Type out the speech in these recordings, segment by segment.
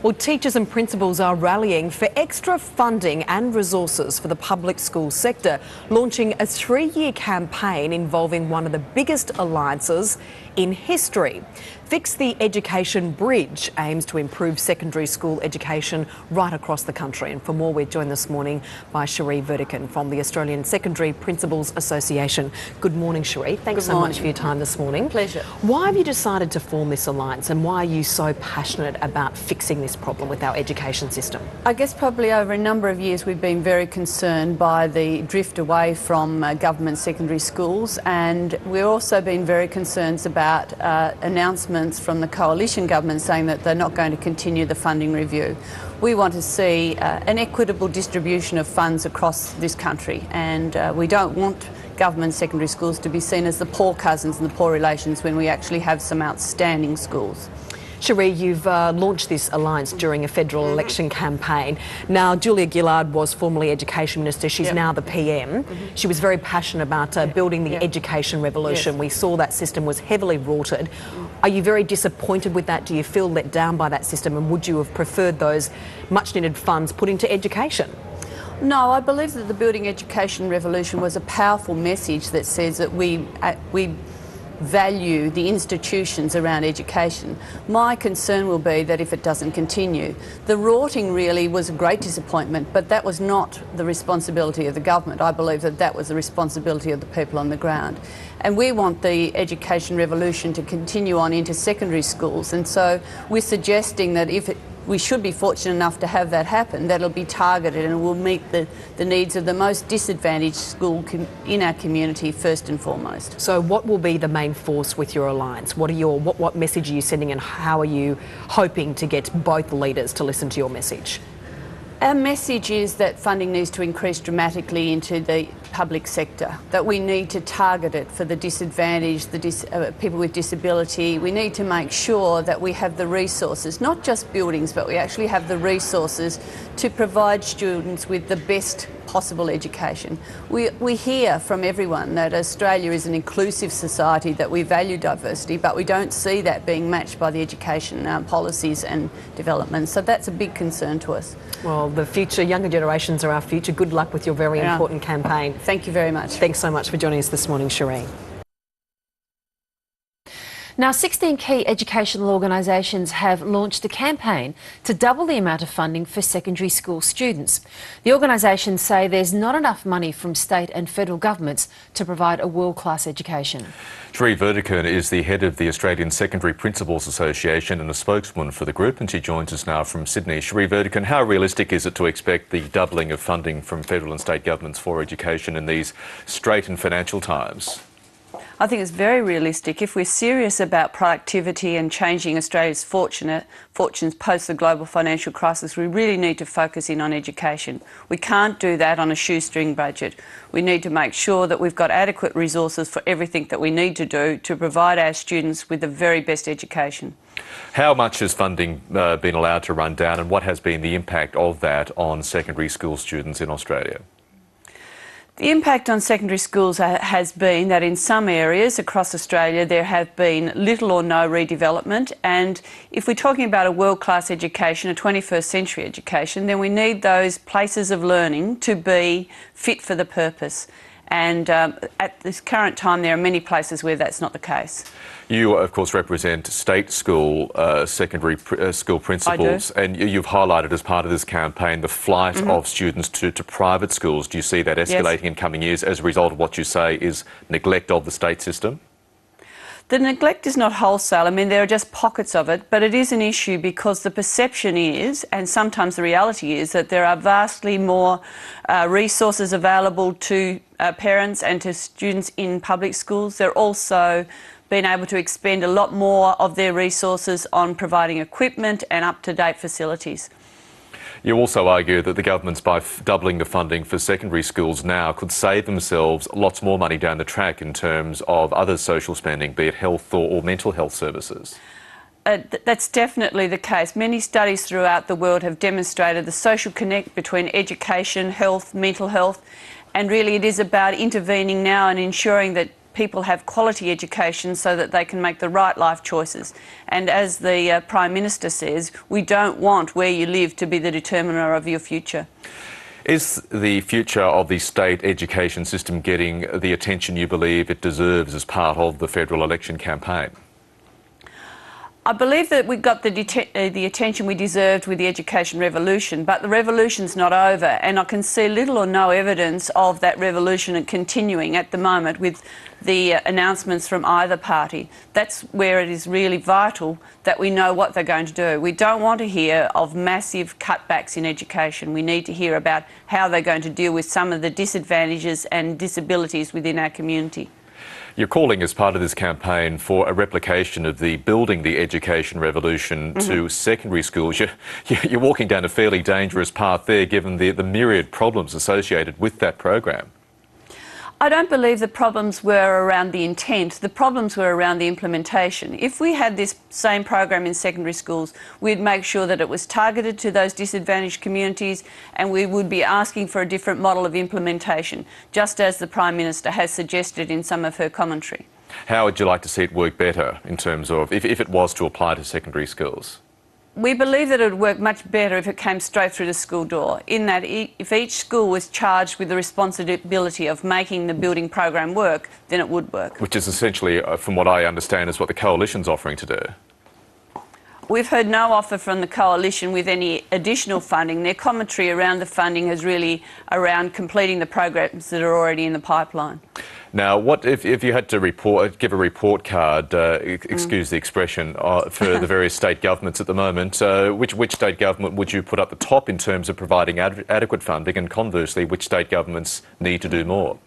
Well, teachers and principals are rallying for extra funding and resources for the public school sector, launching a 3-year campaign involving one of the biggest alliances in history. Fix the Education Bridge aims to improve secondary school education right across the country. And for more, we're joined this morning by Cherie Vertican from the Australian Secondary Principals Association. Good morning, Cherie. Thanks so much for your time this morning. Pleasure. Why have you decided to form this alliance, and why are you so passionate about fixing this problem with our education system? I guess probably over a number of years we've been very concerned by the drift away from government secondary schools, and we've also been very concerned about announcements from the coalition government saying that they're not going to continue the funding review. We want to see an equitable distribution of funds across this country, and we don't want government secondary schools to be seen as the poor cousins and the poor relations when we actually have some outstanding schools. Cherie, you've launched this alliance during a federal election campaign. Now, Julia Gillard was formerly Education Minister. She's now the PM. She was very passionate about building the education revolution. We saw that system was heavily rorted. Are you very disappointed with that? Do you feel let down by that system? And would you have preferred those much-needed funds put into education? No, I believe that the Building Education Revolution was a powerful message that says that we value the institutions around education. My concern will be that if it doesn't continue. The rorting really was a great disappointment, but that was not the responsibility of the government. I believe that that was the responsibility of the people on the ground. And we want the education revolution to continue on into secondary schools, and so we're suggesting that we should be fortunate enough to have that happen, that'll be targeted and will meet the needs of the most disadvantaged school in our community first and foremost. So what will be the main force with your alliance? What message are you sending, and how are you hoping to get both leaders to listen to your message? Our message is that funding needs to increase dramatically into the public sector, that we need to target it for the disadvantaged, people with disability. We need to make sure that we have the resources, not just buildings, but we actually have the resources to provide students with the best possible education. We hear from everyone that Australia is an inclusive society, that we value diversity, but we don't see that being matched by the education policies and development. So that's a big concern to us. Well, the future, younger generations are our future. Good luck with your very important campaign. Thank you very much. Thanks so much for joining us this morning, Cherie. Now, 16 key educational organisations have launched a campaign to double the amount of funding for secondary school students. The organisations say there's not enough money from state and federal governments to provide a world-class education. Cherie Vertican is the head of the Australian Secondary Principals Association and a spokeswoman for the group, and she joins us now from Sydney. Cherie Vertican, how realistic is it to expect the doubling of funding from federal and state governments for education in these straitened financial times? I think it's very realistic. If we're serious about productivity and changing Australia's fortunes post the global financial crisis, we really need to focus in on education. We can't do that on a shoestring budget. We need to make sure that we've got adequate resources for everything that we need to do to provide our students with the very best education. How much has funding been allowed to run down, and what has been the impact of that on secondary school students in Australia? The impact on secondary schools has been that in some areas across Australia there have been little or no redevelopment, and if we're talking about a world-class education, a 21st century education, then we need those places of learning to be fit for the purpose. And at this current time there are many places where that's not the case. You, of course, represent state school, secondary school principals, and you've highlighted as part of this campaign the flight of students to private schools. Do you see that escalating in coming years as a result of what you say is neglect of the state system? The neglect is not wholesale. I mean, there are just pockets of it, but it is an issue because the perception is, and sometimes the reality is, that there are vastly more resources available to parents and to students in public schools. They're also been able to expend a lot more of their resources on providing equipment and up-to-date facilities. You also argue that the governments, by doubling the funding for secondary schools now, could save themselves lots more money down the track in terms of other social spending, be it health or mental health services. That's definitely the case. Many studies throughout the world have demonstrated the social connect between education, health, mental health, and really it is about intervening now and ensuring that people have quality education so that they can make the right life choices. And as the Prime Minister says, we don't want where you live to be the determiner of your future. Is the future of the state education system getting the attention you believe it deserves as part of the federal election campaign? I believe that we got the attention we deserved with the education revolution, but the revolution's not over, and I can see little or no evidence of that revolution continuing at the moment with the announcements from either party. That's where it is really vital that we know what they're going to do. We don't want to hear of massive cutbacks in education. We need to hear about how they're going to deal with some of the disadvantages and disabilities within our community. You're calling as part of this campaign for a replication of the Building the Education Revolution to secondary schools. You're walking down a fairly dangerous path there, given the myriad problems associated with that program. I don't believe the problems were around the intent. The problems were around the implementation. If we had this same program in secondary schools, we'd make sure that it was targeted to those disadvantaged communities, and we would be asking for a different model of implementation, just as the Prime Minister has suggested in some of her commentary. How would you like to see it work better in terms of if it was to apply to secondary schools? We believe that it would work much better if it came straight through the school door, in that if each school was charged with the responsibility of making the building program work, then it would work. Which is essentially, from what I understand, is what the Coalition's offering to do. We've heard no offer from the Coalition with any additional funding. Their commentary around the funding is really around completing the programs that are already in the pipeline. Now, what if you had to give a report card, excuse the expression, for the various state governments at the moment, which state government would you put up the top in terms of providing adequate funding, and conversely, which state governments need to do more?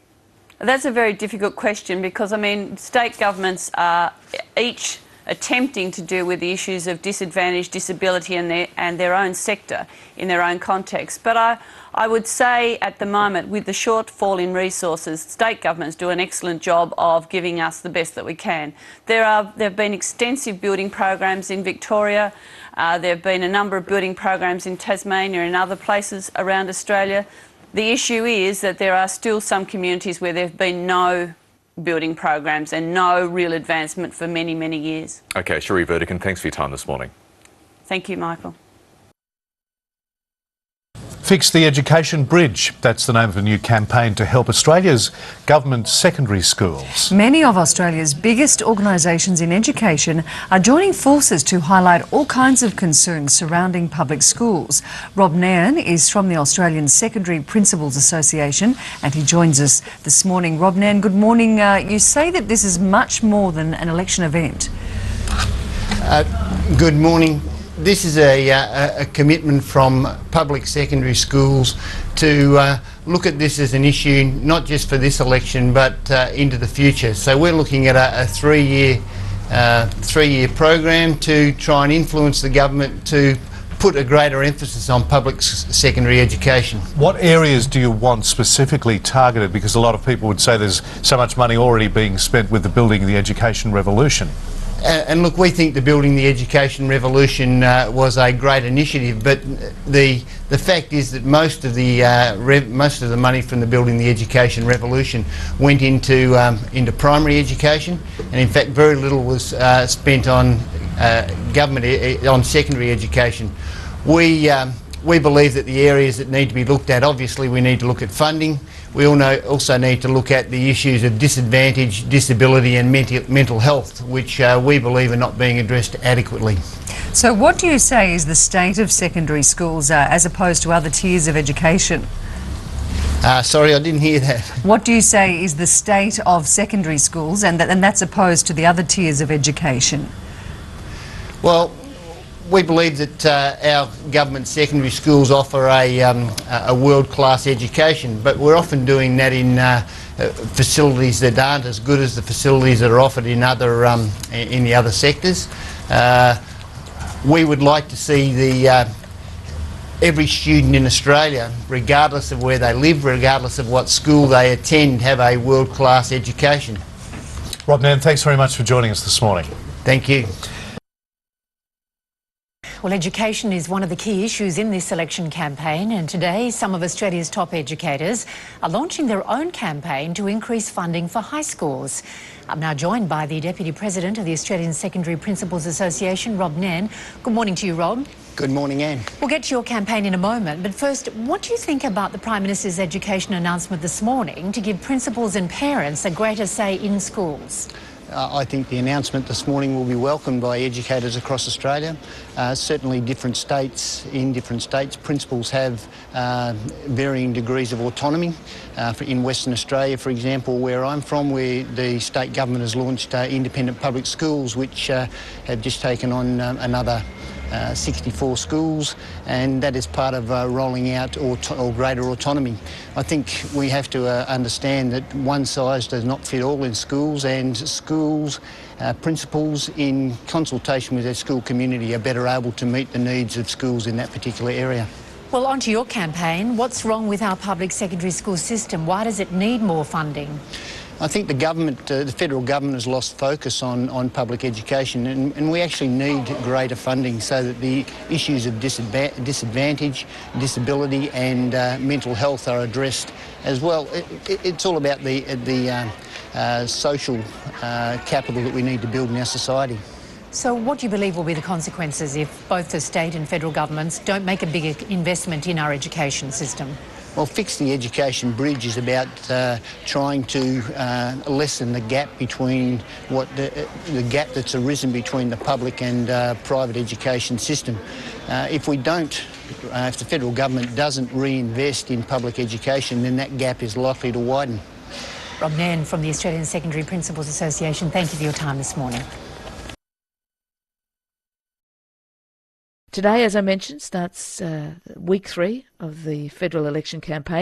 That's a very difficult question because, I mean, state governments are each attempting to deal with the issues of disadvantage, disability and their own sector in their own context. But I would say at the moment, with the shortfall in resources, state governments do an excellent job of giving us the best that we can. There have been extensive building programs in Victoria. There have been a number of building programs in Tasmania and other places around Australia. The issue is that there are still some communities where there have been no building programs and no real advancement for many, many years. OK, Cherie Vertigan, thanks for your time this morning. Thank you, Michael. Fix the Education Bridge. That's the name of a new campaign to help Australia's government secondary schools. Many of Australia's biggest organisations in education are joining forces to highlight all kinds of concerns surrounding public schools. Rob Nairn is from the Australian Secondary Principals Association and he joins us this morning. Rob Nairn, good morning. You say that this is much more than an election event. Good morning. This is a commitment from public secondary schools to look at this as an issue not just for this election but into the future. So we're looking at a three-year program to try and influence the government to put a greater emphasis on public secondary education. What areas do you want specifically targeted? Because a lot of people would say there's so much money already being spent with the Building the Education Revolution. And look, we think the Building the Education Revolution was a great initiative, but the fact is that most of the money from the Building the Education Revolution went into primary education, and in fact very little was spent on on secondary education. We believe that the areas that need to be looked at, obviously we need to look at funding. We also need to look at the issues of disadvantage, disability and mental health, which we believe are not being addressed adequately. So what do you say is the state of secondary schools as opposed to other tiers of education? Sorry, I didn't hear that. What do you say is the state of secondary schools and that's opposed to the other tiers of education? Well, we believe that our government secondary schools offer a world-class education, but we're often doing that in facilities that aren't as good as the facilities that are offered in the other sectors. We would like to see every student in Australia, regardless of where they live, regardless of what school they attend, have a world-class education. Rob Nairn, thanks very much for joining us this morning. Thank you. Well, education is one of the key issues in this election campaign, and today some of Australia's top educators are launching their own campaign to increase funding for high schools. I'm now joined by the Deputy President of the Australian Secondary Principals Association, Rob Nairn. Good morning to you, Rob. Good morning, Anne. We'll get to your campaign in a moment, but first, what do you think about the Prime Minister's education announcement this morning to give principals and parents a greater say in schools? I think the announcement this morning will be welcomed by educators across Australia. Certainly in different states, principals have varying degrees of autonomy. In Western Australia, for example, where I'm from, where the state government has launched independent public schools, which have just taken on another 64 schools, and that is part of rolling out or greater autonomy. I think we have to understand that one size does not fit all in schools, and schools, principals in consultation with their school community are better able to meet the needs of schools in that particular area. Well, on to your campaign. What's wrong with our public secondary school system? Why does it need more funding? I think the government, the federal government, has lost focus on public education, and we actually need greater funding so that the issues of disadvantage, disability and mental health are addressed as well. It's all about the social capital that we need to build in our society. So what do you believe will be the consequences if both the state and federal governments don't make a bigger investment in our education system? Well, Fix the Education Bridge is about trying to lessen the gap between the gap that's arisen between the public and private education system. If the federal government doesn't reinvest in public education, then that gap is likely to widen. Rob Nairn from the Australian Secondary Principals Association, thank you for your time this morning. Today, as I mentioned, starts week 3 of the federal election campaign.